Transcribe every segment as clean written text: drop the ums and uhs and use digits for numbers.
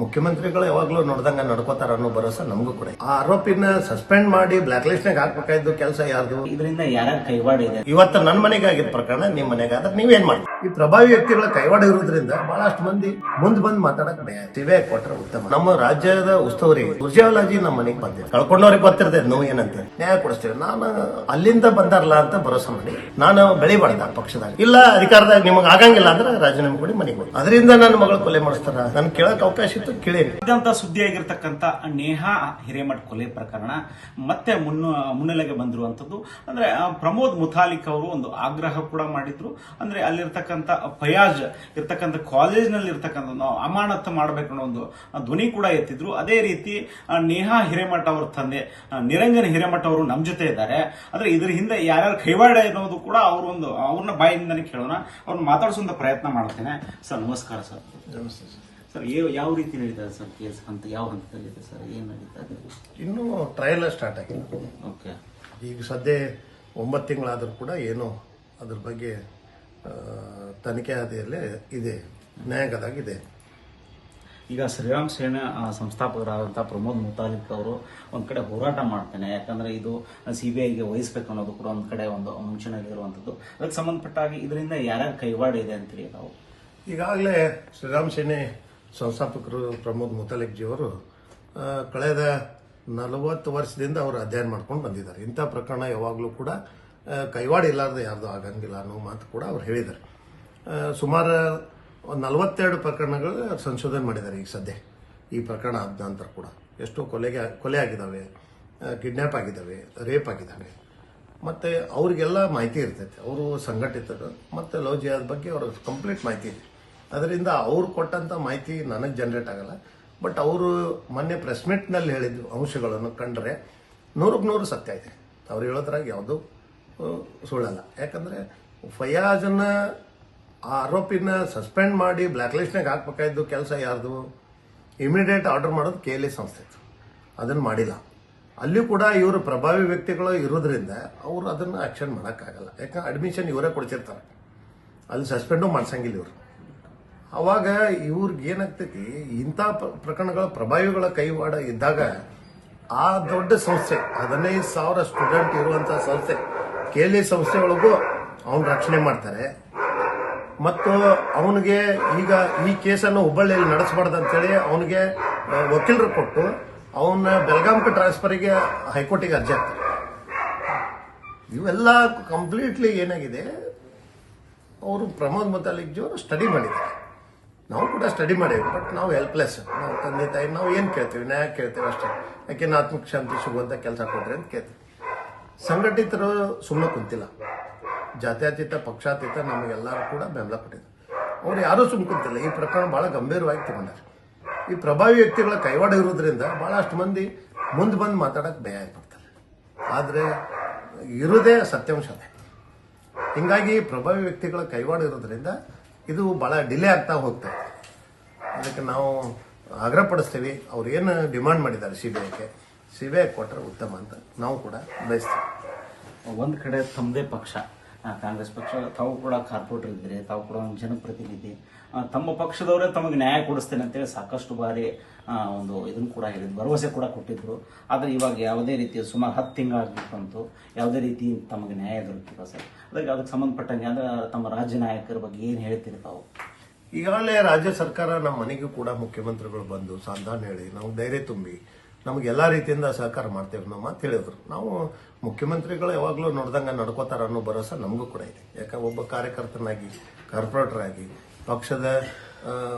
ಮುಖ್ಯಮಂತ್ರಿಗಳು ಯಾವಾಗಲೂ ನೋಡ್ದಂಗ ನಡ್ಕೋತಾರ ಅನ್ನೋ ಭರವಸೆ ನಮಗೂ ಕೂಡ ಆ ಆರೋಪಿನ ಸಸ್ಪೆಂಡ್ ಮಾಡಿ ಬ್ಲಾಕ್ ಲಿಸ್ಟ್ ನಾಗ ಹಾಕ್ಬೇಕಾಯ್ದು ಕೆಲಸ ಯಾರ್ದು? ಇದರಿಂದ ಯಾರ್ಯಾರ ಕೈವಾಡ ಇದೆ? ಇವತ್ತು ನನ್ನ ಮನೆಗೆ ಆಗಿದ್ದ ಪ್ರಕರಣ ನಿಮ್ಮ ಮನೆಗೆ ಆದ್ರೆ ನೀವೇನ್ ಮಾಡಿ? ಈ ಪ್ರಭಾವಿ ವ್ಯಕ್ತಿಗಳ ಕೈವಾಡ ಇರೋದ್ರಿಂದ ಬಹಳಷ್ಟು ಮಂದಿ ಮುಂದ್ ಬಂದ್ ಮಾತಾಡಕ್ ಭಯ. ಸಿವೆ ಕೊಟ್ರೆ ಉತ್ತಮ. ನಮ್ಮ ರಾಜ್ಯದ ಉಸ್ತುವಾರಿ ಸುರ್ಜೇವಾಲಾಜಿ ನಮ್ಮ ಮನೆಗೆ ಬಂದಿದೆ. ಕಳ್ಕೊಂಡವ್ರಿಗೆ ಗೊತ್ತಿರ್ತದೆ ನೋವು ಏನಂತ. ನ್ಯಾಯ ಕೊಡಿಸ್ತೇವೆ. ನಾನು ಅಲ್ಲಿಂದ ಬಂದಾರಲ್ಲ ಅಂತ ಭರೋಸೆ ಮಾಡಿ ನಾನು ಬೆಳಿಬಾರ್ದ ಪಕ್ಷದಾಗ. ಇಲ್ಲ ಅಧಿಕಾರದಾಗ ನಿಮಗೆ ಆಗಂಗಿಲ್ಲ ಅಂದ್ರೆ ರಾಜೀನಾಮೆ ಕೊಡಿ ಮನೆಗೆ ಹೋಗಿ. ಅದರಿಂದ ನನ್ನ ಮಗಳು ಕೊಲೆ ಮಾಡಿಸ್ತಾರ. ನನ್ ಕೇಳಕ್ ಅವಕಾಶ ಇತ್ತು, ಕೇಳೇನಿ. ಇದಂತ ಸುದ್ದಿಯಾಗಿರ್ತಕ್ಕಂಥ ನೇಹಾ ಹಿರೇಮಠ್ ಕೊಲೆ ಪ್ರಕರಣ ಮತ್ತೆ ಮುನ್ನೆಲೆಗೆ ಬಂದಿರುವಂತದ್ದು. ಅಂದ್ರೆ ಪ್ರಮೋದ್ ಮುತಾಲಿಕ್ ಅವರು ಒಂದು ಆಗ್ರಹ ಕೂಡ ಮಾಡಿದ್ರು. ಅಂದ್ರೆ ಅಲ್ಲಿರ್ತಕ್ಕಂಥ ಫಯಾಜ್ ಇರ್ತಕ್ಕಂಥ ಕಾಲೇಜ್ ನಲ್ಲಿ ಇರ್ತಕ್ಕಂಥ ನಾವು ಅಮಾನತು ಮಾಡಬೇಕು ಅನ್ನೋ ಒಂದು ಧ್ವನಿ ಕೂಡ ಎತ್ತಿದ್ರು. ಅದೇ ರೀತಿ ನೇಹಾ ಹಿರೇಮಠ್ ಅವರ ತಂದೆ ನಿರಂಜನ್ ಹಿರೇಮಠ್ ಅವರು ನಮ್ ಜೊತೆ ಇದ್ದಾರೆ. ಅಂದ್ರೆ ಇದ್ರ ಹಿಂದೆ ಯಾರ್ಯಾರು ಕೈವಾಡ ಅನ್ನೋದು ಕೂಡ ಅವ್ರನ್ನ ಬಾಯಿಂದನೇ ಕೇಳೋಣ. ಅವ್ರನ್ನ ಮಾತಾಡಿಸುವಂತ ಪ್ರಯತ್ನ ಮಾಡ್ತೇನೆ. ಸರ್ ನಮಸ್ಕಾರ. ಸರ್ ನಮಸ್ತೆ ಸರ್. ಸರ್ ಯಾವ ರೀತಿ ನಡೀತದೆ ಸರ್ ಕೇಸ್? ಯಾವ ಹಂತದಲ್ಲಿದೆ ಸರ್? ಏನ್ ನಡೀತಾ ಇದೆ? ಇನ್ನೂ ಟ್ರಯಲ್ ಸ್ಟಾರ್ಟ್ ಆಗಿಲ್ಲ. ಓಕೆ. ಈಗ ಸದ್ಯ 9 ತಿಂಗಳಾದ್ರೂ ಕೂಡ ಏನು ಅದ್ರ ಬಗ್ಗೆ ತನಿಖೆ ಹಾದಿಯಲ್ಲೇ ಇದೆ, ನ್ಯಾಯಾಂಗದಾಗಿದೆ. ಈಗ ಶ್ರೀರಾಮ್ ಸೇನೆ ಸಂಸ್ಥಾಪಕರಾದಂತಹ ಪ್ರಮೋದ್ ಮುತಾಲಿಕ್ ಅವರು ಒಂದ್ ಕಡೆ ಹೋರಾಟ ಮಾಡ್ತೇನೆ, ಯಾಕಂದ್ರೆ ಇದು ಸಿಬಿಐಗೆ ವಹಿಸ್ಬೇಕು ಅನ್ನೋದು ಕೂಡ ಒಂದ್ ಕಡೆ ಒಂದು ಮುಂಚೂಣಿಯಲ್ಲಿರುವಂತದ್ದು. ಅದಕ್ಕೆ ಸಂಬಂಧಪಟ್ಟಾಗಿ ಇದರಿಂದ ಯಾರ್ಯಾರ ಕೈವಾಡ ಇದೆ ಅಂತೇಳಿ ನಾವು ಈಗಾಗಲೇ ಶ್ರೀರಾಮ್ ಸೇನೆ ಸಂಸ್ಥಾಪಕರು ಪ್ರಮೋದ್ ಮುತಾಲಿಕ್ ಜಿಯವರು ಕಳೆದ 40 ವರ್ಷದಿಂದ ಅವರು ಅಧ್ಯಯನ ಮಾಡ್ಕೊಂಡು ಬಂದಿದ್ದಾರೆ. ಇಂಥ ಪ್ರಕರಣ ಯಾವಾಗಲೂ ಕೂಡ ಕೈವಾಡ ಇಲ್ಲಾರ್ದೆ ಯಾರ್ದು ಆಗಂಗಿಲ್ಲ ಅನ್ನೋ ಮಾತು ಕೂಡ ಅವ್ರು ಹೇಳಿದ್ದಾರೆ. ಸುಮಾರು 42 ಪ್ರಕರಣಗಳು ಸಂಶೋಧನೆ ಮಾಡಿದ್ದಾರೆ. ಈಗ ಸದ್ಯ ಈ ಪ್ರಕರಣ ಆದ ನಂತರ ಕೂಡ ಎಷ್ಟೋ ಕೊಲೆ ಆಗಿದ್ದಾವೆ, ಕಿಡ್ನ್ಯಾಪ್ ಆಗಿದ್ದಾವೆ, ರೇಪ್ ಆಗಿದ್ದಾವೆ. ಮತ್ತು ಅವ್ರಿಗೆಲ್ಲ ಮಾಹಿತಿ ಇರ್ತೈತೆ. ಅವರು ಸಂಘಟಿತರು ಮತ್ತು ಲವ್ ಜಿಹಾದ್ ಬಗ್ಗೆ ಅವ್ರಿಗೆ ಕಂಪ್ಲೀಟ್ ಮಾಹಿತಿ ಇದೆ. ಅದರಿಂದ ಅವ್ರು ಕೊಟ್ಟಂಥ ಮಾಹಿತಿ ನನಗೆ ಜನರೇಟ್ ಆಗಲ್ಲ. ಬಟ್ ಅವರು ಮೊನ್ನೆ ಪ್ರೆಸ್ ಮೀಟ್ನಲ್ಲಿ ಹೇಳಿದ್ದು ಅಂಶಗಳನ್ನು ಕಂಡ್ರೆ 100% ಸತ್ಯ ಇದೆ. ಅವ್ರು ಹೇಳೋದ್ರಾಗ ಯಾವುದೂ ಸುಳ್ಳಲ್ಲ. ಯಾಕಂದರೆ ಫಯಾಜನ್ನ ಆರೋಪಿನ ಸಸ್ಪೆಂಡ್ ಮಾಡಿ ಬ್ಲ್ಯಾಕ್ ಲಿಸ್ಟ್ನಾಗ ಹಾಕ್ಬೇಕಾಯ್ದು ಕೆಲಸ ಯಾರ್ದು? ಇಮಿಡಿಯೇಟ್ ಆರ್ಡರ್ ಮಾಡೋದು KLA ಸಂಸ್ಥೆ ಇತ್ತು. ಅದನ್ನು ಮಾಡಿಲ್ಲ. ಅಲ್ಲಿಯೂ ಕೂಡ ಇವರು ಪ್ರಭಾವಿ ವ್ಯಕ್ತಿಗಳು ಇರೋದ್ರಿಂದ ಅವರು ಅದನ್ನು ಆಕ್ಷನ್ ಮಾಡೋಕ್ಕಾಗಲ್ಲ. ಯಾಕಂದ್ರೆ ಅಡ್ಮಿಷನ್ ಇವರೇ ಕೊಡ್ತಿರ್ತಾರೆ, ಅಲ್ಲಿ ಸಸ್ಪೆಂಡು ಮಾಡ್ಸಂಗಿಲ್ಲ ಇವರು. ಅವಾಗ ಇವ್ರಿಗೆ ಏನಾಗ್ತೈತಿ, ಇಂಥ ಪ್ರಕರಣಗಳ ಪ್ರಭಾವಿಗಳ ಕೈವಾಡ ಇದ್ದಾಗ ಆ ದೊಡ್ಡ ಸಂಸ್ಥೆ 15,000 ಸ್ಟೂಡೆಂಟ್ ಇರುವಂಥ ಸಂಸ್ಥೆ KLA ಸಂಸ್ಥೆ ಒಳಗೂ ಅವನ ರಕ್ಷಣೆ ಮಾಡ್ತಾರೆ. ಮತ್ತು ಅವನಿಗೆ ಈಗ ಈ ಕೇಸನ್ನು ಹುಬ್ಬಳ್ಳಿಯಲ್ಲಿ ನಡೆಸಬಾರ್ದು ಅಂತೇಳಿ ಅವನಿಗೆ ವಕೀಲರು ಕೊಟ್ಟು ಅವನ್ನ ಬೆಳಗಾಂಗೆ ಟ್ರಾನ್ಸ್ಫರಿಗೆ ಹೈಕೋರ್ಟಿಗೆ ಅರ್ಜಿ ಹಾಕ್ತಾರೆ. ಇವೆಲ್ಲ ಕಂಪ್ಲೀಟ್ಲಿ ಏನಾಗಿದೆ, ಅವರು ಪ್ರಮೋದ್ ಮುತಾಲಿಕ್ ಜಿಯವರು ಸ್ಟಡಿ ಮಾಡಿದ್ದಾರೆ. ನಾವು ಕೂಡ ಸ್ಟಡಿ ಮಾಡೇವಿ. ಬಟ್ ನಾವು ಹೆಲ್ಪ್ಲೆಸ್. ನಾವು ತಂದೆ ತಾಯಿ ನಾವು ಏನು ಕೇಳ್ತೀವಿ? ನ್ಯಾಯ ಕೇಳ್ತೇವೆ ಅಷ್ಟೇ. ಯಾಕೆ ಆತ್ಮಕ್ಕೆ ಶಾಂತಿ ಸಿಗುವಂಥ ಕೆಲಸ ಕೊಡ್ರಿ ಅಂತ ಕೇಳ್ತೀವಿ. ಸಂಘಟಿತರು ಸುಮ್ಮನೆ ಕುಂತಿಲ್ಲ. ಜಾತ್ಯತೀತ ಪಕ್ಷಾತೀತ ನಮಗೆಲ್ಲರೂ ಕೂಡ ಬೆಂಬಲ ಕೊಟ್ಟಿದ್ದಾರೆ. ಅವ್ರು ಯಾರೂ ಸುಮ್ಮನೆ ಕುಂತಿಲ್ಲ. ಈ ಪ್ರಕರಣ ಬಹಳ ಗಂಭೀರವಾಗಿ ತಗೊಂಡಾರೆ. ಈ ಪ್ರಭಾವಿ ವ್ಯಕ್ತಿಗಳ ಕೈವಾಡ ಇರೋದ್ರಿಂದ ಬಹಳಷ್ಟು ಮಂದಿ ಮುಂದೆ ಬಂದು ಮಾತಾಡಕ್ಕೆ ಭಯ ಪಡ್ತಾರೆ. ಆದರೆ ಇರೋದೇ ಸತ್ಯಾಂಶ ಅದೇ. ಹಿಂಗಾಗಿ ಪ್ರಭಾವಿ ವ್ಯಕ್ತಿಗಳ ಕೈವಾಡ ಇರೋದ್ರಿಂದ ಇದು ಬಹಳ ಡಿಲೇ ಆಗ್ತಾ ಹೋಗ್ತಾ ಇದೆ. ಅದಕ್ಕೆ ನಾವು ಆಗ್ರಹ ಪಡಿಸ್ತೀವಿ. ಅವ್ರು ಏನು ಡಿಮಾಂಡ್ ಮಾಡಿದ್ದಾರೆ ಸಿಬಿಐ ಕೊಟ್ಟರೆ ಉತ್ತಮ ಅಂತ ನಾವು ಕೂಡ ಬಯಸ್ತೀವಿ. ಒಂದ್ ಕಡೆ ತಮ್ಮದೇ ಪಕ್ಷ ಕಾಂಗ್ರೆಸ್ ಪಕ್ಷ, ತಾವು ಕೂಡ ಕಾರ್ಪೊರೇಟರ್ ಇದ್ರಿ, ತಾವು ಕೂಡ ಒಂದು ಜನಪ್ರತಿನಿಧಿ. ತಮ್ಮ ಪಕ್ಷದವರೇ ತಮಗೆ ನ್ಯಾಯ ಕೊಡಿಸ್ತೇನೆ ಅಂತೇಳಿ ಸಾಕಷ್ಟು ಬಾರಿ ಒಂದು ಇದನ್ನು ಕೂಡ ಹೇಳಿದ್ರು, ಭರವಸೆ ಕೂಡ ಕೊಟ್ಟಿದ್ರು. ಆದರೆ ಇವಾಗ ಯಾವುದೇ ರೀತಿಯ ಸುಮಾರು 10 ತಿಂಗಳಾಗ್ಬಿಟ್ಟಂತೂ ಯಾವುದೇ ರೀತಿ ತಮಗೆ ನ್ಯಾಯ ದೊರಕಿಲ್ಲ ಸರ್. ಅದಕ್ಕೆ ಸಂಬಂಧಪಟ್ಟಂಗೆ ಅಂದ್ರೆ ತಮ್ಮ ರಾಜ್ಯ ನಾಯಕರ ಬಗ್ಗೆ ಏನು ಹೇಳ್ತೀರಿ ತಾವು? ಈಗಾಗಲೇ ರಾಜ್ಯ ಸರ್ಕಾರ ನಮ್ಮ ಮನೆಗೂ ಕೂಡ ಮುಖ್ಯಮಂತ್ರಿಗಳು ಬಂದು ಸಾಂತ್ವನ ಹೇಳಿ ನಾವು ಧೈರ್ಯ ತುಂಬಿ ನಮಗೆ ಎಲ್ಲ ರೀತಿಯಿಂದ ಸಹಕಾರ ಮಾಡ್ತೇವೆ ಅನ್ನೋ ಮಾತು ಹೇಳಿದ್ರು. ನಾವು ಮುಖ್ಯಮಂತ್ರಿಗಳು ಯಾವಾಗಲೂ ನೋಡ್ದಂಗೆ ನಡ್ಕೋತಾರ ಅನ್ನೋ ಭರವಸೆ ನಮಗೂ ಕೂಡ ಇದೆ. ಯಾಕಂದ್ರೆ ಒಬ್ಬ ಕಾರ್ಯಕರ್ತನಾಗಿ, ಕಾರ್ಪೊರೇಟರ್ ಆಗಿ, ಪಕ್ಷದ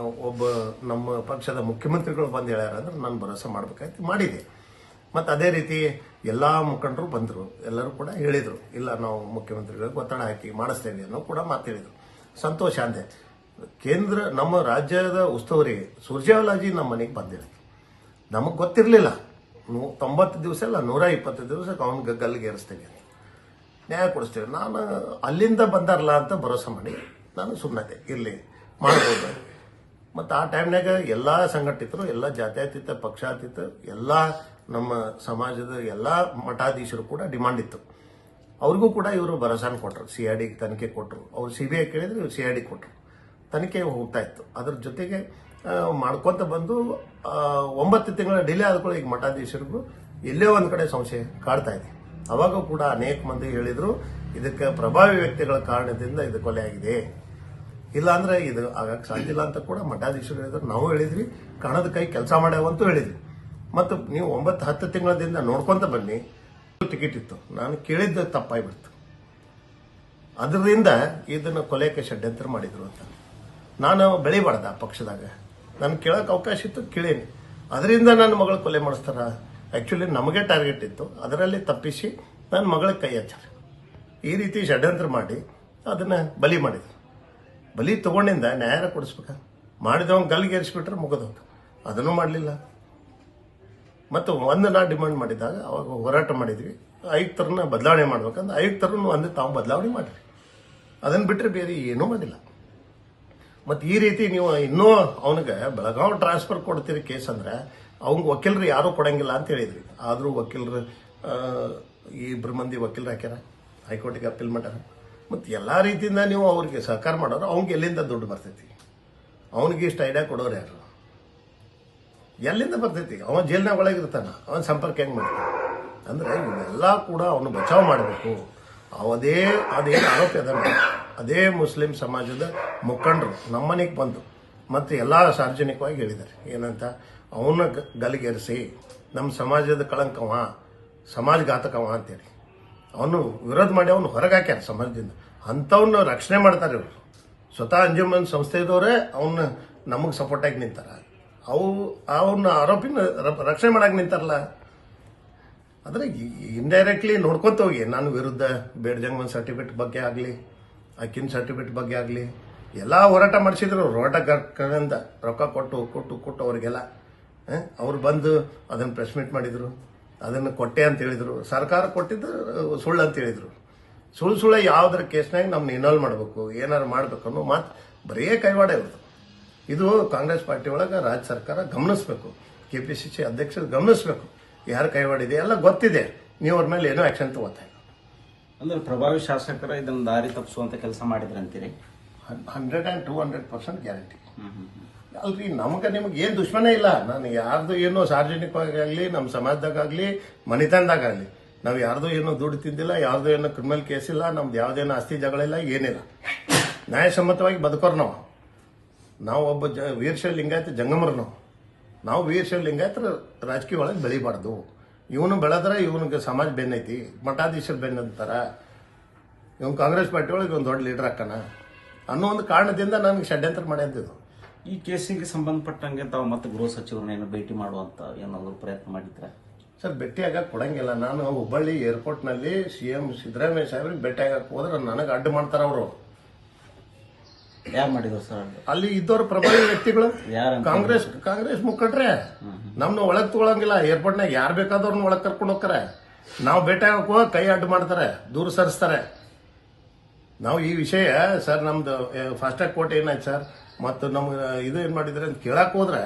ನಮ್ಮ ಪಕ್ಷದ ಮುಖ್ಯಮಂತ್ರಿಗಳು ಬಂದು ಹೇಳ್ಯಾರ ಅಂದ್ರೆ ನಾನು ಭರವಸೆ ಮಾಡ್ಬೇಕಾಯ್ತು, ಮಾಡಿದೆ. ಮತ್ತು ಅದೇ ರೀತಿ ಎಲ್ಲ ಮುಖಂಡರು ಬಂದರು, ಎಲ್ಲರೂ ಕೂಡ ಹೇಳಿದರು, ಇಲ್ಲ ನಾವು ಮುಖ್ಯಮಂತ್ರಿಗಳಿಗೆ ಒತ್ತಡ ಹಾಕಿ ಮಾಡಿಸ್ತೇವೆ ಅನ್ನೋ ಕೂಡ ಮಾತು ಹೇಳಿದರು. ಸಂತೋಷ ಅಂದೆ. ಕೇಂದ್ರ ನಮ್ಮ ರಾಜ್ಯದ ಉಸ್ತುವಾರಿ ಸುರ್ಜೇವಾಲಾಜಿ ನಮ್ಮ ಮನೆಗೆ ಬಂದಿದೆ. ನಮಗೆ ಗೊತ್ತಿರಲಿಲ್ಲ. 90 ದಿವಸ ಇಲ್ಲ 120 ದಿವಸಕ್ಕೆ ಅವನ ಗಲ್ಲಿಗೆ ಏರಿಸ್ತೇವೆ ಅಂತ, ನ್ಯಾಯ ಕೊಡಿಸ್ತೇವೆ. ನಾನು ಅಲ್ಲಿಂದ ಬಂದಾರಲ್ಲ ಅಂತ ಭರೋಸೆ ಮಾಡಿ ನಾನು ಸುಮ್ಮನೆ ಇರಲಿ ಮಾಡ್ಬೋದು. ಮತ್ತು ಆ ಟೈಮ್ನಾಗ ಎಲ್ಲ ಸಂಘಟಿತರು, ಎಲ್ಲ ಜಾತ್ಯತೀತ ಪಕ್ಷಾತೀತ, ಎಲ್ಲ ನಮ್ಮ ಸಮಾಜದ ಎಲ್ಲ ಮಠಾಧೀಶರು ಕೂಡ ಡಿಮಾಂಡ್ ಇತ್ತು. ಅವ್ರಿಗೂ ಕೂಡ ಇವರು ಭರವಸೆ ಕೊಟ್ಟರು. CID ತನಿಖೆ ಕೊಟ್ಟರು. ಅವ್ರು CBI ಕೇಳಿದ್ರೆ ಇವ್ರು CID ಕೊಟ್ಟರು. ತನಿಖೆ ಹೋಗ್ತಾ ಇತ್ತು. ಅದ್ರ ಜೊತೆಗೆ ಮಾಡ್ಕೊಂತ ಬಂದು 9 ತಿಂಗಳ ಡಿಲೇ ಆದ್ಕೊಳ್ಳಿ ಈಗ ಮಠಾಧೀಶರಿಗೂ ಎಲ್ಲೇ ಒಂದ್ ಕಡೆ ಸಂಶಯ ಕಾಡ್ತಾ ಇದೆ. ಅವಾಗ ಕೂಡ ಅನೇಕ ಮಂದಿ ಹೇಳಿದ್ರು ಇದಕ್ಕೆ ಪ್ರಭಾವಿ ವ್ಯಕ್ತಿಗಳ ಕಾರಣದಿಂದ ಇದು ಕೊಲೆ ಆಗಿದೆ, ಇಲ್ಲ ಅಂದ್ರೆ ಇದು ಆಗಕ್ಕೆ ಸಾಧ್ಯ ಇಲ್ಲ ಅಂತ ಕೂಡ ಮಠಾಧೀಶರು ಹೇಳಿದ್ರು. ನಾವು ಹೇಳಿದ್ವಿ, ಕಣದ ಕೈ ಕೆಲಸ ಮಾಡ್ಯಾವಂತೂ ಹೇಳಿದ್ವಿ. ಮತ್ತು ನೀವು 9-10 ತಿಂಗಳದಿಂದ ನೋಡ್ಕೊಂತ ಬನ್ನಿ, ಟಿಕೆಟ್ ಇತ್ತು, ನಾನು ಕೇಳಿದ್ದು ತಪ್ಪಾಗ್ಬಿಡ್ತು. ಅದರಿಂದ ಇದನ್ನು ಕೊಲೆಗೆ ಷಡ್ಯಂತ್ರ ಮಾಡಿದ್ರು ಅಂತ ನಾನು ಬೆಳಿಬಾರ್ದ ಪಕ್ಷದಾಗ. ನಾನು ಕೇಳೋಕೆ ಅವಕಾಶ ಇತ್ತು, ಕೇಳೀನಿ. ಅದರಿಂದ ನನ್ನ ಮಗಳ ಕೊಲೆ ಮಾಡಿಸ್ತಾರ. ಆಕ್ಚುಲಿ ನಮಗೆ ಟಾರ್ಗೆಟ್ ಇತ್ತು, ಅದರಲ್ಲಿ ತಪ್ಪಿಸಿ ನನ್ನ ಮಗಳಿಗೆ ಕೈ ಹಚ್ಚಾರ. ಈ ರೀತಿ ಷಡ್ಯಂತ್ರ ಮಾಡಿ ಅದನ್ನ ಬಲಿ ಮಾಡಿದ್ರು. ಬಲಿ ತಗೊಂಡಿಂದ ನ್ಯಾಯ ಕೊಡಿಸ್ಬೇಕ, ಮಾಡಿದವನ್ ಗಲ್ಗೇರಿಸ್ಬಿಟ್ರೆ ಮುಗಿದೋದು. ಅದನ್ನು ಮಾಡಲಿಲ್ಲ. ಮತ್ತು ಒಂದು ನಾ ಡಿಮಾಂಡ್ ಮಾಡಿದಾಗ ಅವಾಗ ಹೋರಾಟ ಮಾಡಿದ್ವಿ, ಆಯುಕ್ತರನ್ನ ಬದಲಾವಣೆ ಮಾಡ್ಬೇಕಂದ್ರೆ ಆಯುಕ್ತರನ್ನು ಒಂದು ತಾವು ಬದಲಾವಣೆ ಮಾಡಿರಿ. ಅದನ್ನು ಬಿಟ್ಟರೆ ಬೇರೆ ಏನೂ ಮಾಡಿಲ್ಲ. ಮತ್ತು ಈ ರೀತಿ ನೀವು ಇನ್ನೂ ಅವನಿಗೆ ಬೆಳಗಾವಿ ಟ್ರಾನ್ಸ್ಫರ್ ಕೊಡ್ತೀರಿ ಕೇಸ್ ಅಂದ್ರೆ ಅವ್ನಿಗೆ ವಕೀಲರು ಯಾರೂ ಕೊಡಂಗಿಲ್ಲ ಅಂತ ಹೇಳಿದ್ರಿ. ಆದರೂ ವಕೀಲರು ಈ ಇಬ್ಬರು ಮಂದಿ ವಕೀಲರು ಹಾಕ್ಯಾರ, ಹೈಕೋರ್ಟಿಗೆ ಅಪೀಲ್ ಮಾಡ್ಯಾರ. ಮತ್ತು ಎಲ್ಲ ರೀತಿಯಿಂದ ನೀವು ಅವ್ರಿಗೆ ಸಹಕಾರ ಮಾಡೋರು, ಅವ್ನಿಗೆ ಎಲ್ಲಿಂದ ದುಡ್ಡು ಬರ್ತೈತಿ? ಅವನಿಗೆ ಇಷ್ಟು ಐಡಿಯಾ ಕೊಡೋರು ಯಾರು? ಎಲ್ಲಿಂದ ಬರ್ತೈತಿ? ಅವನ ಜೈಲ್ನಾಗ ಒಳಗಿರ್ತಾನ, ಅವನ ಸಂಪರ್ಕ ಹೆಂಗೆ ಮಾಡ್ತಾನೆ? ಅಂದರೆ ಇವೆಲ್ಲ ಕೂಡ ಅವನು ಬಚಾವ್ ಮಾಡಬೇಕು. ಅದೇನು ಆರೋಪ ಅದ, ಅದೇ ಮುಸ್ಲಿಂ ಸಮಾಜದ ಮುಖಂಡರು ನಮ್ಮನೆಗೆ ಬಂದು ಮತ್ತು ಎಲ್ಲ ಸಾರ್ವಜನಿಕವಾಗಿ ಹೇಳಿದ್ದಾರೆ ಏನಂತ, ಅವನ್ನ ಗಲಿಗೇರಿಸಿ ನಮ್ಮ ಸಮಾಜದ ಕಳಂಕವ, ಸಮಾಜಘಾತಕವ ಅಂತೇಳಿ ಅವನು ವಿರೋಧ ಮಾಡಿ ಅವನು ಹೊರಗೆ ಹಾಕ್ಯಾರ ಸಮಾಜದಿಂದ. ಅಂಥವನ್ನ ರಕ್ಷಣೆ ಮಾಡ್ತಾರೆ ಇವರು. ಸ್ವತಃ ಅಂಜುಮನ್ ಸಂಸ್ಥೆದವರೇ ಅವನ್ನ ನಮಗೆ ಸಪೋರ್ಟಾಗಿ ನಿಂತಾರ. ಅವನ್ನ ಆರೋಪಿನ ರಕ್ಷಣೆ ಮಾಡಕ್ಕೆ ನಿಂತಾರಲ್ಲ. ಆದರೆ ಇಂಡೈರೆಕ್ಟ್ಲಿ ನೋಡ್ಕೊಂತ ಹೋಗಿ ನಾನು ವಿರುದ್ಧ ಬೇಡ್ಜಂಗಮನ್ ಸರ್ಟಿಫಿಕೇಟ್ ಬಗ್ಗೆ ಆಗಲಿ, ಅಕ್ಕಿನ ಸರ್ಟಿಫಿಕೇಟ್ ಬಗ್ಗೆ ಆಗಲಿ ಎಲ್ಲ ಹೋರಾಟ ಮಾಡಿಸಿದ್ರು. ಹೋರಾಟಗಾರರಿಂದ ರೊಕ್ಕ ಕೊಟ್ಟು ಅವರಿಗೆಲ್ಲ ಅವ್ರು ಬಂದು ಅದನ್ನು ಪ್ರೆಸ್ ಮೀಟ್ ಮಾಡಿದ್ರು, ಅದನ್ನು ಕೊಟ್ಟೆ ಅಂತ ಹೇಳಿದ್ರು. ಸರ್ಕಾರ ಕೊಟ್ಟಿದ್ದು ಸುಳ್ಳು ಅಂತ ಹೇಳಿದ್ರು. ಸುಳ್ಳು ಯಾವ್ದಾರ ಕೇಸ್ನಾಗ ನಮ್ನ ಇನ್ವಾಲ್ವ್ ಮಾಡಬೇಕು, ಏನಾರು ಮಾಡ್ಬೇಕು ಅನ್ನೋ ಮಾತು ಬರೀ ಕೈವಾಡ ಇರೋದು. ಇದು ಕಾಂಗ್ರೆಸ್ ಪಾರ್ಟಿ ಒಳಗೆ ರಾಜ್ಯ ಸರ್ಕಾರ ಗಮನಿಸಬೇಕು, KPCC ಅಧ್ಯಕ್ಷರು ಗಮನಿಸಬೇಕು. ಯಾರು ಕೈವಾಡಿದೆ ಎಲ್ಲ ಗೊತ್ತಿದೆ, ನೀವು ಅವ್ರ ಮೇಲೆ ಏನೋ ಆಕ್ಷನ್ ತಗೋತಾ ಇಲ್ಲ. ಅಂದ್ರೆ ಪ್ರಭಾವಿ ಶಾಸಕರ ಇದನ್ನು ದಾರಿ ತಪ್ಪಿಸುವಂತ ಕೆಲಸ ಮಾಡಿದ್ರೆ ಅಂತೀರಿ? 100% ಗ್ಯಾರಂಟಿ. ಅಲ್ರಿ, ನಿಮಗೆ ಏನು ದುಶ್ಮನೇ ಇಲ್ಲ. ನಾನು ಯಾರ್ದು ಏನೋ ಸಾರ್ವಜನಿಕವಾಗಲಿ, ನಮ್ಮ ಸಮಾಜದಾಗಲಿ, ಮನೆತನದಾಗಲಿ ನಾವು ಯಾರ್ದು ಏನೋ ದುಡ್ಡು ತಿಂದಿಲ್ಲ, ಯಾರ್ದು ಏನೋ ಕ್ರಿಮಿನಲ್ ಕೇಸ್ ಇಲ್ಲ, ನಮ್ದು ಯಾವುದೇನೋ ಆಸ್ತಿ ಜಗಳಿಲ್ಲ, ಏನಿಲ್ಲ. ನ್ಯಾಯಸಮ್ಮತವಾಗಿ ಬದುಕೋರು ನಾವು ಒಬ್ಬ ವೀರಶೈವ ಲಿಂಗಾಯತ ಜಂಗಮರು. ನಾವು ವೀರಶೈವ ಲಿಂಗಾಯತರ ರಾಜಕೀಯ ಒಳಗೆ ಬೆಳಿಬಾರ್ದು. ಇವನು ಬೆಳೆದ್ರೆ ಇವನಿಗೆ ಸಮಾಜ ಬೆನ್ನೈತಿ, ಮಠಾಧೀಶರು ಬೆನ್ನಂತಾರ, ಇವನು ಕಾಂಗ್ರೆಸ್ ಪಾರ್ಟಿ ಒಳಗೆ ಒಂದು ದೊಡ್ಡ ಲೀಡರ್ ಹಾಕಣ ಅನ್ನೋ ಒಂದು ಕಾರಣದಿಂದ ನನಗೆ ಷಡ್ಯಂತ್ರ ಮಾಡಿದ್ದು. ಈ ಕೇಸಿಗೆ ಸಂಬಂಧಪಟ್ಟಂಗೆ ತಾವು ಮತ್ತೆ ಗೃಹ ಸಚಿವರನ್ನೇನು ಭೇಟಿ ಮಾಡುವಂತ ಏನಾದರೂ ಪ್ರಯತ್ನ ಮಾಡಿದ್ರೆ? ಸರ್, ಭೇಟಿಯಾಗಕ್ಕೆ ಕೊಡಂಗಿಲ್ಲ. ನಾನು ಹುಬ್ಬಳ್ಳಿ ಏರ್ಪೋರ್ಟ್ನಲ್ಲಿ CM ಸಿದ್ದರಾಮಯ್ಯ ಸಾಹೇಬ್ರಿಗೆ ಭೇಟಿಯಾಗಕ್ಕೆ ಹೋದ್ರೆ ನನಗೆ ಅಡ್ಡು ಮಾಡ್ತಾರ ಅವರು. ಯಾರು ಮಾಡಿದ್ರು ಸರ್? ಅಲ್ಲಿ ಇದ್ದವ್ರು ಪ್ರಭಾವಿ ವ್ಯಕ್ತಿಗಳು, ಕಾಂಗ್ರೆಸ್ ಮುಖಂಡ್ರೆ. ನಮ್ನ ಒಳಗ್ ತಗೊಳಂಗಿಲ್ಲ. ಏರ್ಪೋರ್ಟ್ನಾಗ ಯಾರು ಬೇಕಾದವ್ರನ್ನ ಒಳಗ್ ಕರ್ಕೊಂಡು ಹೋಗ್ತಾರೆ. ನಾವು ಭೇಟಿಯಾಗಕ್ಕೆ ಹೋಗಿ ಕೈ ಅಡ್ಡು ಮಾಡ್ತಾರೆ, ದೂರ ಸರಿಸ್ತಾರೆ. ನಾವು ಈ ವಿಷಯ ಸರ್, ನಮ್ದು ಫಾಸ್ಟ್ಯಾಗ್ ಕೋರ್ಟ್ ಏನಾಯ್ತು ಸರ್, ಮತ್ತು ನಮ್ಗೆ ಇದು ಏನ್ ಮಾಡಿದ್ರೆ ಅಂತ ಕೇಳಕ್ ಹೋದ್ರೆ,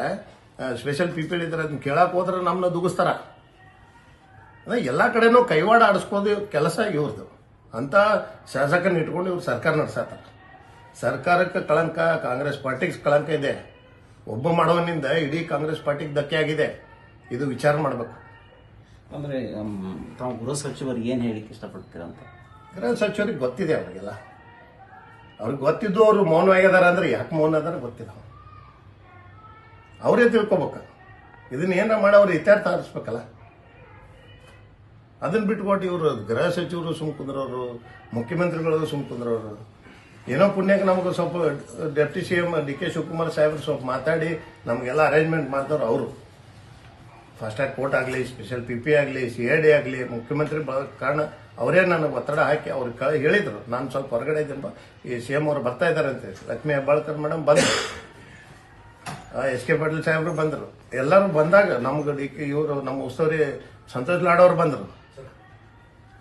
ಸ್ಪೆಷಲ್ ಪೀಪಲ್ ಇದ್ರೆ ಅದನ್ನ ಕೇಳಕ್ ಹೋದ್ರೆ ನಮ್ನ ದುಗಿಸ್ತಾರ. ಎಲ್ಲಾ ಕಡೆನೂ ಕೈವಾಡ ಆಡಿಸ್ಕೋದು ಕೆಲಸ ಇವ್ರದ್ದು. ಅಂತ ಶಾಸಕರನ್ನ ಇಟ್ಕೊಂಡು ಇವ್ರು ಸರ್ಕಾರ ನಡೆಸತ್ತಾರ. ಸರ್ಕಾರಕ್ಕೆ ಕಳಂಕ, ಕಾಂಗ್ರೆಸ್ ಪಾರ್ಟಿಗೆ ಕಳಂಕ ಇದೆ. ಒಬ್ಬ ಮಾಡೋನಿಂದ ಇಡೀ ಕಾಂಗ್ರೆಸ್ ಪಾರ್ಟಿಗೆ ಧಕ್ಕೆ ಆಗಿದೆ. ಇದು ವಿಚಾರ ಮಾಡಬೇಕು. ಅಂದ್ರೆ ತಾವು ಗೃಹ ಸಚಿವರಿಗೆ ಏನ್ ಹೇಳಿಕ್ಕೆ ಇಷ್ಟಪಡ್ತೀರಂತ? ಗೃಹ ಸಚಿವರಿಗೆ ಗೊತ್ತಿದೆ, ಅವ್ರಿಗೆಲ್ಲ ಅವ್ರಿಗೆ ಗೊತ್ತಿದ್ದು ಅವರು ಮೌನವಾಗಿದಾರ ಅಂದ್ರೆ ಯಾಕೆ ಮೌನ ಅದಾರ ಗೊತ್ತಿಲ್ಲ. ಅವರೇ ತಿಳ್ಕೊಬೇಕು. ಇದನ್ನ ಏನಾರ ಮಾಡಿ ಅವ್ರು ಇತ್ಯರ್ಥ ಹರಿಸ್ಬೇಕಲ್ಲ. ಅದನ್ನ ಬಿಟ್ಕೊಟ್ಟು ಇವರು ಗೃಹ ಸಚಿವರು ಸುಮ್ ಕುಂದ್ರವರು, ಮುಖ್ಯಮಂತ್ರಿಗಳು ಸುಮ್ ಕುಂದ್ರವರು. ಏನೋ ಪುಣ್ಯಕ್ಕೆ ನಮಗೆ ಸ್ವಲ್ಪ ಡೆಪ್ಟಿ CM DK ಶಿವಕುಮಾರ್ ಸಾಹೇಬ್ರು ಸ್ವಲ್ಪ ಮಾತಾಡಿ ನಮಗೆಲ್ಲ ಅರೇಂಜ್ಮೆಂಟ್ ಮಾಡ್ದವ್ರು ಅವರು. ಫಾಸ್ಟ್ಯಾಗ್ ಕೋರ್ಟ್ ಆಗಲಿ, ಸ್ಪೆಷಲ್ PP ಆಗಲಿ, CID ಆಗಲಿ, ಮುಖ್ಯಮಂತ್ರಿ ಕಾರಣ ಅವರೇ ನನಗೆ ಒತ್ತಡ ಹಾಕಿ ಅವ್ರಿಗೆ ಹೇಳಿದ್ರು. ನಾನು ಸ್ವಲ್ಪ ಹೊರಗಡೆ ಇದ್ದೀನಿ, ಈ CM ಅವರು ಬರ್ತಾ ಇದ್ದಾರೆ ಅಂತ. ಲಕ್ಷ್ಮೀ ಹೆಬ್ಬಾಳ್ಕರ್ ಮೇಡಮ್ ಬಂದರು, SK ಪಾಟೀಲ್ ಸಾಹೇಬ್ರು ಬಂದರು. ಎಲ್ಲರೂ ಬಂದಾಗ ನಮ್ಗೆ DK ಇವರು ನಮ್ಮ ಉಸ್ತುವಾರಿ ಸಂತೋಷ್ ಲಾಡ್ ಅವ್ರು ಬಂದರು.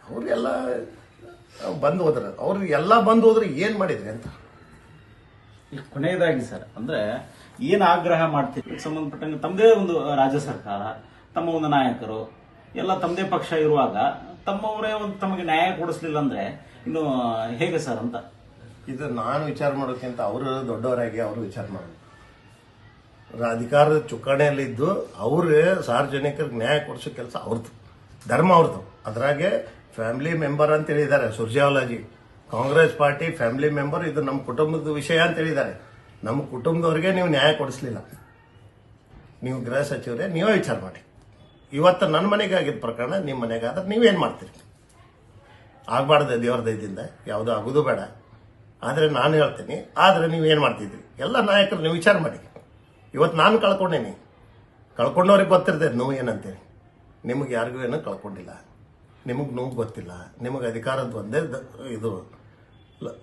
ಅವ್ರಿಗೆಲ್ಲ ಬಂದು ಹೋದ್ರೆ, ಅವ್ರಿಗೆಲ್ಲ ಬಂದು ಹೋದ್ರೆ ಏನ್ ಮಾಡಿದ್ರಿ ಅಂತ. ಈಗ ಕೊನೆಯದಾಗಿ ಸರ್, ಅಂದ್ರೆ ಏನ್ ಆಗ್ರಹ ಮಾಡ್ತೀರಿ ಸಂಬಂಧಪಟ್ಟಂಗೆ? ತಮ್ಮದೇ ಒಂದು ರಾಜ್ಯ ಸರ್ಕಾರ, ತಮ್ಮ ಒಂದು ನಾಯಕರು ಎಲ್ಲ ತಮ್ಮದೇ ಪಕ್ಷ ಇರುವಾಗ ತಮ್ಮವರೇ ಒಂದು ತಮಗೆ ನ್ಯಾಯ ಕೊಡಿಸ್ಲಿಲ್ಲ ಅಂದ್ರೆ ಇನ್ನು ಹೇಗೆ ಸರ್ ಅಂತ? ಇದು ನಾನು ವಿಚಾರ ಮಾಡೋಕ್ಕಿಂತ ಅವರು ದೊಡ್ಡವರಾಗಿ ಅವರು ವಿಚಾರ ಮಾಡಬೇಕು. ಅಧಿಕಾರದ ಚುಕ್ಕಾಣಿಯಲ್ಲಿದ್ದು ಅವ್ರು ಸಾರ್ವಜನಿಕರಿಗೆ ನ್ಯಾಯ ಕೊಡಿಸೋ ಕೆಲಸ ಅವ್ರದ್ದು, ಧರ್ಮ ಅವ್ರದ್ದು. ಅದ್ರಾಗೆ ಫ್ಯಾಮಿಲಿ ಮೆಂಬರ್ ಅಂತ ಹೇಳಿದ್ದಾರೆ Surjewala ji. Congress party family member, ಇದು ನಮ್ಮ ಕುಟುಂಬದ ವಿಷಯ ಅಂತ ಹೇಳಿದ್ದಾರೆ. ನಮ್ಮ ಕುಟುಂಬದವ್ರಿಗೆ ನೀವು ನ್ಯಾಯ ಕೊಡಿಸ್ಲಿಲ್ಲ. ನೀವು ಗೃಹ ಸಚಿವರೇ ನೀವೇ ವಿಚಾರ ಮಾಡಿ. ಇವತ್ತು ನನ್ನ ಮನೆಗೆ ಆಗಿದ್ದ ಪ್ರಕರಣ ನಿಮ್ಮ ಮನೆಗೆ ಆದ್ರೆ ನೀವೇನು ಮಾಡ್ತೀರಿ? ಆಗಬಾರ್ದು, ದೇವ್ರ ದಯದಿಂದ ಯಾವುದೂ ಆಗೋದು ಬೇಡ. ಆದರೆ ನಾನು ಹೇಳ್ತೀನಿ, ಆದರೆ ನೀವೇನು ಮಾಡ್ತಿದ್ರಿ? ಎಲ್ಲ ನಾಯಕರು ನೀವು ವಿಚಾರ ಮಾಡಿ. ಇವತ್ತು ನಾನು ಕಳ್ಕೊಂಡೇನಿ, ಕಳ್ಕೊಂಡವ್ರಿಗೆ ಗೊತ್ತಿರ್ತದೆ ನೋವು ಏನಂತೇಳಿ. ನಿಮಗೆ ಯಾರಿಗೂ ಏನೂ ಕಳ್ಕೊಂಡಿಲ್ಲ, ನಿಮಗೆ ನೋವು ಗೊತ್ತಿಲ್ಲ. ನಿಮಗೆ ಅಧಿಕಾರದ ಒಂದೇ ಇದು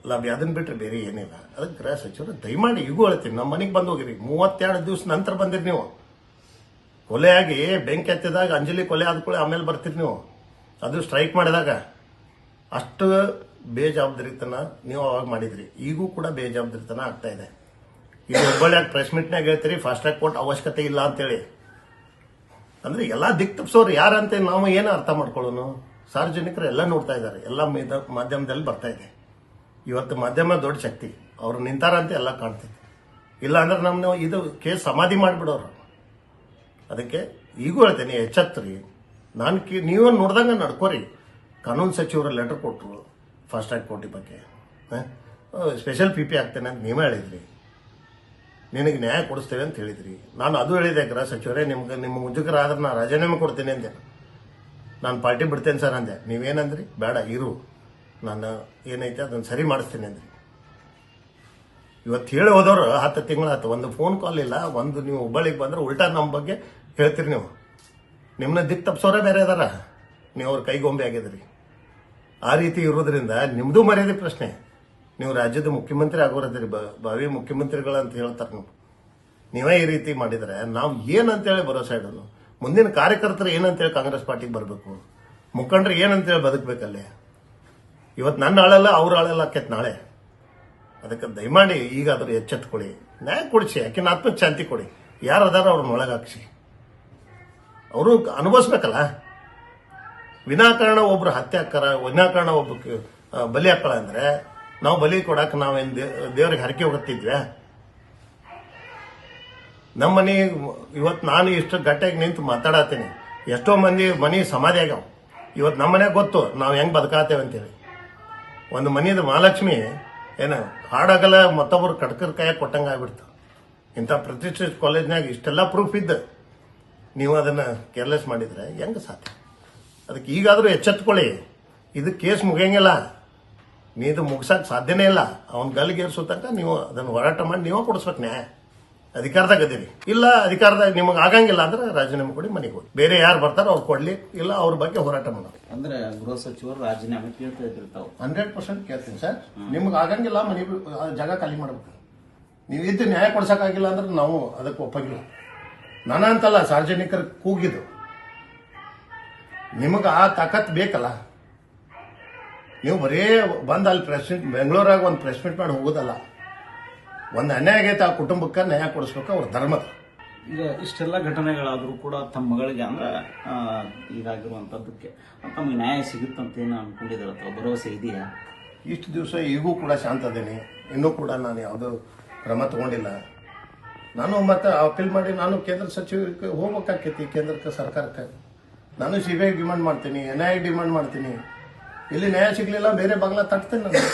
ಲಭ್ಯ, ಅದನ್ನ ಬಿಟ್ಟರೆ ಬೇರೆ ಏನಿಲ್ಲ. ಅದಕ್ಕೆ ಗೃಹ ಸಚಿವರು ದಯಮಾಡಿ ಈಗೂ ಹೇಳ್ತೀನಿ, ನಮ್ಮ ಮನೆಗೆ ಬಂದು ಹೋಗಿರಿ. 32 ದಿವಸ ನಂತರ ಬಂದಿರಿ ನೀವು. ಕೊಲೆಯಾಗಿ ಬೆಂಕಿ ಹತ್ತಿದಾಗ ಅಂಜಲಿ ಕೊಲೆ ಆದ್ಕೊಳ್ಳಿ ಆಮೇಲೆ ಬರ್ತೀರಿ ನೀವು. ಅದು ಸ್ಟ್ರೈಕ್ ಮಾಡಿದಾಗ ಅಷ್ಟು ಬೇಜವಾಬ್ದಾರಿತನ ನೀವು ಅವಾಗ ಮಾಡಿದ್ರಿ. ಈಗೂ ಕೂಡ ಬೇಜವಾಬ್ದಾರಿತನ ಆಗ್ತಾ ಇದೆ. ಇದು ಹುಬ್ಬಳ್ಳಿಯಾಗ ಪ್ರೆಸ್ ಮೀಟ್ನಾಗ ಹೇಳ್ತೀರಿ ಫಾಸ್ಟ್ ಟ್ರ್ಯಾಕ್ ಕೋರ್ಟ್ ಅವಶ್ಯಕತೆ ಇಲ್ಲ ಅಂತೇಳಿ. ಅಂದ್ರೆ ಎಲ್ಲ ದಿಕ್ ತಪ್ಪಿಸೋರು ಯಾರಂತ ನಾವು ಏನು ಅರ್ಥ ಮಾಡ್ಕೊಳ್ಳೋನು? ಸಾರ್ವಜನಿಕರು ಎಲ್ಲ ನೋಡ್ತಾ ಇದ್ದಾರೆ, ಎಲ್ಲ ಮಾಧ್ಯಮದಲ್ಲಿ ಬರ್ತಾ ಇದೆ. ಇವತ್ತು ಮಾಧ್ಯಮ ದೊಡ್ಡ ಶಕ್ತಿ, ಅವ್ರು ನಿಂತಾರಂತೆ ಎಲ್ಲ ಕಾಣ್ತೈತಿ. ಇಲ್ಲ ಅಂದ್ರೆ ನಮ್ಮನ್ನು ಇದು ಕೇಸ್ ಸಮಾಧಿ ಮಾಡಿಬಿಡೋರು. ಅದಕ್ಕೆ ಈಗೂ ಹೇಳ್ತೇನೆ, ಎಚ್ಚೆತ್ರಿ. ನಾನು ನೀವು ನೋಡ್ದಂಗೆ ನಡ್ಕೋರಿ. ಕಾನೂನು ಸಚಿವರು ಲೆಟರ್ ಕೊಟ್ಟರು ಫಾಸ್ಟ್ ಟ್ರ್ಯಾಕ್ ಕೋರ್ಟ್ ಬಗ್ಗೆ, ಸ್ಪೆಷಲ್ PP ಆಗ್ತೇನೆ ಅಂತ ನೀವೇ ಹೇಳಿದ್ರಿ. ನಿನಗೆ ನ್ಯಾಯ ಕೊಡಿಸ್ತೇವೆ ಅಂತ ಹೇಳಿದ್ರಿ. ನಾನು ಅದು ಹೇಳಿದೆ, ಗೃಹ ಸಚಿವರೇ ನಿಮ್ಮ ಮುಜುಗರಾದ್ರೆ ನಾನು ರಾಜೀನಾಮೆ ಕೊಡ್ತೇನೆ ಅಂದೆ. ನಾನು ಪಾರ್ಟಿ ಬಿಡ್ತೇನೆ ಸರ್ ಅಂದೆ. ನೀವೇನಂದ್ರಿ? ಬೇಡ ಇರು, ನಾನು ಏನೈತೆ ಅದನ್ನು ಸರಿ ಮಾಡಿಸ್ತೀನಿ ಅಂದ್ರಿ. ಇವತ್ತು ಹೇಳಿ ಹೋದವರು 10 ತಿಂಗಳಾಯ್ತು, ಒಂದು ಫೋನ್ ಕಾಲ್ ಇಲ್ಲ. ಒಂದು ನೀವು ಹುಬ್ಬಳ್ಳಿಗೆ ಬಂದ್ರೆ ಉಲ್ಟಾ ನಮ್ಮ ಬಗ್ಗೆ ಹೇಳ್ತೀರಿ. ನೀವು ನಿಮ್ಮನ್ನ ದಿಕ್ ತಪ್ಪಿಸೋರೇ ಬೇರೆ ಅದಾರ, ನೀವು ಅವ್ರ ಕೈಗೊಂಬೆ ಆಗಿದ್ರಿ. ಆ ರೀತಿ ಇರೋದ್ರಿಂದ ನಿಮ್ಮದು ಮರ್ಯಾದೆ ಪ್ರಶ್ನೆ. ನೀವು ರಾಜ್ಯದ ಮುಖ್ಯಮಂತ್ರಿ ಆಗೋರದ್ರಿ, ಭಾವಿ ಮುಖ್ಯಮಂತ್ರಿಗಳಂತ ಹೇಳ್ತಾರೆ ನೀವು. ನೀವೇ ಈ ರೀತಿ ಮಾಡಿದರೆ ನಾವು ಏನಂತೇಳಿ ಭರೋಸೆ ಇಡೋದು? ಮುಂದಿನ ಕಾರ್ಯಕರ್ತರು ಏನಂತೇಳಿ ಕಾಂಗ್ರೆಸ್ ಪಾರ್ಟಿಗೆ ಬರಬೇಕು? ಮುಖಂಡರು ಏನಂತೇಳಿ ಬದುಕಬೇಕಲ್ಲೇ? ಇವತ್ತು ನನ್ನ ಆಳಲ್ಲ, ಅವ್ರ ಆಳಲ್ಲ ಆಕೈತೆ ನಾಳೆ. ಅದಕ್ಕೆ ದಯಮಾಡಿ ಈಗಾದರೂ ಎಚ್ಚೆತ್ಕೊಳ್ಳಿ, ನ್ಯಾಯ ಕೊಡಿಸಿ, ಯಾಕಿನ ಆತ್ಮಕ್ಕೆ ಶಾಂತಿ ಕೊಡಿ. ಯಾರು ಅದಾರ ಅವ್ರನ್ನ ಒಳಗೆ ಹಾಕಿಸಿ, ಅವರು ಅನುಭವಿಸ್ಬೇಕಲ್ಲ. ವಿನಾಕಾರಣ ಒಬ್ರು ಹತ್ಯೆ ಹಾಕಾರ, ವಿನಾಕಾರಣ ಒಬ್ಬ ಬಲಿ ಹಾಕಳ ಅಂದ್ರೆ ನಾವು ಬಲಿ ಕೊಡಕ್ಕೆ ನಾವೇನು ದೇವ್ರಿಗೆ ಹರಕೆ ಹೋಗ್ತಿದ್ವಿ? ನಮ್ಮ ಮನೆ ಇವತ್ತು ನಾನು ಇಷ್ಟು ಗಟ್ಟಿಯಾಗಿ ನಿಂತು ಮಾತಾಡತ್ತೀನಿ, ಎಷ್ಟೋ ಮಂದಿ ಮನೆ ಸಮಾಧಿ ಆಗ್ಯಾವ. ಇವತ್ತು ನಮ್ಮ ಮನೆಗೆ ಗೊತ್ತು ನಾವು ಹೆಂಗೆ ಬದುಕಾತೇವೆ ಅಂತೇಳಿ. ಒಂದು ಮನೆಯದು ಮಹಾಲಕ್ಷ್ಮಿ ಏನು ಹಾಡಾಗಲ್ಲ, ಮತ್ತೊಬ್ಬರು ಕಡ್ಕರ್ ಕೈಯಾಗ ಕೊಟ್ಟಂಗೆ ಆಗ್ಬಿಡ್ತು. ಇಂಥ ಪ್ರತಿಷ್ಠಿತ ಕಾಲೇಜ್ನಾಗ ಇಷ್ಟೆಲ್ಲ ಪ್ರೂಫ್ ಇದ್ದು ನೀವು ಅದನ್ನು ಕೇರ್ಲೆಸ್ ಮಾಡಿದರೆ ಹೆಂಗೆ ಸಾಧ್ಯ? ಅದಕ್ಕೆ ಈಗಾದರೂ ಎಚ್ಚೆತ್ಕೊಳ್ಳಿ. ಇದು ಕೇಸ್ ಮುಗಿಯಂಗಿಲ್ಲ, ನೀದು ಮುಗಿಸಕ್ಕೆ ಸಾಧ್ಯನೇ ಇಲ್ಲ. ಅವ್ನ ಗಲ್ಲಿಗೇರಿಸೋ ತನಕ ನೀವು ಅದನ್ನು ಹೋರಾಟ ಮಾಡಿ ನೀವೇ ಕೊಡಿಸ್ಬೇಕು ನ್ಯಾಯ. ಅಧಿಕಾರದಾಗ ಅದೀರಿ. ಇಲ್ಲ ಅಧಿಕಾರದಾಗ ನಿಮಗೆ ಆಗಂಗಿಲ್ಲ ಅಂದ್ರೆ ರಾಜೀನಾಮೆ ಕೊಡಿ, ಮನೆಗೆ ಹೋಗಿ. ಬೇರೆ ಯಾರು ಬರ್ತಾರೋ ಅವ್ರು ಕೊಡ್ಲಿ, ಇಲ್ಲ ಅವ್ರ ಬಗ್ಗೆ ಹೋರಾಟ ಮಾಡೋದು. ಅಂದ್ರೆ ಗೃಹ ಸಚಿವರು ರಾಜೀನಾಮೆ ಕೇಳ್ತಾ ಇದ್ದಿರ್ತಾವೆ. 100% ಕೇಳ್ತೀನಿ ಸರ್. ನಿಮ್ಗೆ ಆಗಂಗಿಲ್ಲ, ಮನೆ ಜಾಗ ಖಾಲಿ ಮಾಡ್ಬೇಕು. ನೀವು ಇದ್ದು ನ್ಯಾಯ ಕೊಡ್ಸಕ್ಕಾಗಿಲ್ಲ ಅಂದ್ರೆ ನಾವು ಅದಕ್ಕೆ ಒಪ್ಪಂಗಿಲ್ಲ. ನಾನಂತಲ್ಲ, ಸಾರ್ವಜನಿಕರ ಕೂಗಿದ್ದು. ನಿಮಗೆ ಆ ತಾಕತ್ ಬೇಕಲ್ಲ. ನೀವು ಬರೀ ಬಂದು ಅಲ್ಲಿ ಪ್ರೆಸ್ ಮೀಟ್, ಬೆಂಗಳೂರಾಗ ಒಂದು ಪ್ರೆಸ್ ಮೀಟ್ ಮಾಡಿ ಹೋಗೋದಲ್ಲ. ಒಂದು ಅನ್ಯಾಯ ಆಗೈತೆ, ಆ ಕುಟುಂಬಕ್ಕೆ ನ್ಯಾಯ ಕೊಡಿಸ್ಬೇಕು, ಅವ್ರ ಧರ್ಮದ. ಈಗ ಇಷ್ಟೆಲ್ಲ ಘಟನೆಗಳಾದರೂ ಕೂಡ ತಮ್ಮ ಮಗಳಿಗೆ ಅಂದ್ರೆ ಇದಾಗಿರುವಂಥದ್ದಕ್ಕೆ ತಮಗೆ ನ್ಯಾಯ ಸಿಗುತ್ತಂತೇನು ಅನ್ಕೊಂಡಿದ್ದಾರೆ ಅಥವಾ ಭರವಸೆ ಇದೆಯಾ? ಇಷ್ಟು ದಿವಸ ಈಗೂ ಕೂಡ ಶಾಂತ ಅದೇನೆ. ಇನ್ನೂ ಕೂಡ ನಾನು ಯಾವುದೂ ಕ್ರಮ ತಗೊಂಡಿಲ್ಲ. ನಾನು ಮತ್ತೆ ಅಪೀಲ್ ಮಾಡಿ ನಾನು ಕೇಂದ್ರ ಸಚಿವರಿಗೆ ಹೋಗ್ಬೇಕಾಕೈತಿ, ಕೇಂದ್ರಕ್ಕೆ, ಸರ್ಕಾರಕ್ಕೆ. ನಾನು CBI ಡಿಮಾಂಡ್ ಮಾಡ್ತೀನಿ, NIA ಡಿಮಾಂಡ್ ಮಾಡ್ತೀನಿ. ಇಲ್ಲಿ ನ್ಯಾಯ ಸಿಗಲಿಲ್ಲ, ಬೇರೆ ಬಾಗ್ಲ ತಟ್ತೇನೆ ನಾನು.